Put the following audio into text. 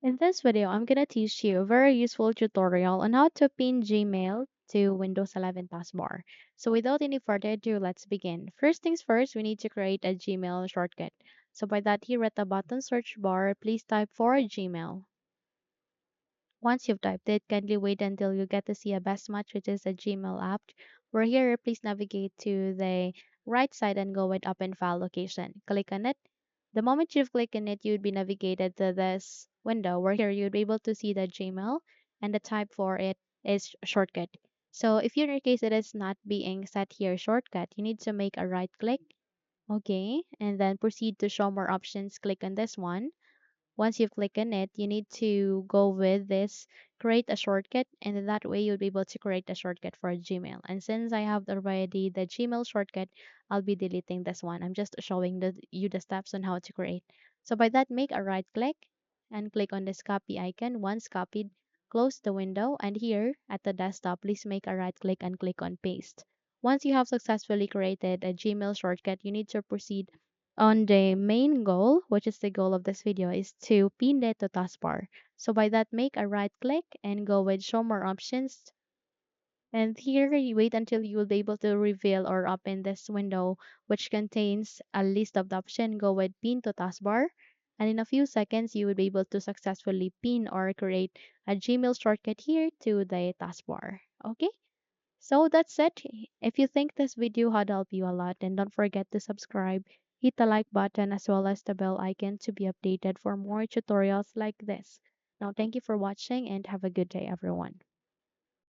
In this video, I'm going to teach you a very useful tutorial on how to pin Gmail to Windows 11 taskbar. So without any further ado, let's begin. First things first, we need to create a Gmail shortcut. So by that, here at the bottom search bar, please type for Gmail. Once you've typed it, kindly wait until you get to see a best match, which is a Gmail app. Where here, please navigate to the right side and go with open file location. Click on it. The moment you've clicked on it, you'd be navigated to this window where here you'd be able to see the Gmail and the type for it is shortcut. So if in your case it is not being set here shortcut, you need to make a right click. Okay, and then proceed to show more options. Click on this one. Once you click on it, you need to go with this create a shortcut, and in that way you'll be able to create a shortcut for Gmail. And since I have already the Gmail shortcut, I'll be deleting this one. I'm just showing you the steps on how to create. So by that, make a right click and click on this copy icon. Once copied, close the window, and here at the desktop, please make a right click and click on paste. Once you have successfully created a Gmail shortcut, you need to proceed on the main goal, which is the goal of this video, is to pin it to taskbar. So by that, make a right click and go with show more options. And here you wait until you will be able to reveal or open this window, which contains a list of the option. Go with pin to taskbar. And in a few seconds, you will be able to successfully pin or create a Gmail shortcut here to the taskbar. Okay? So that's it. If you think this video had helped you a lot, then don't forget to subscribe, hit the like button as well as the bell icon to be updated for more tutorials like this. Now, thank you for watching and have a good day, everyone.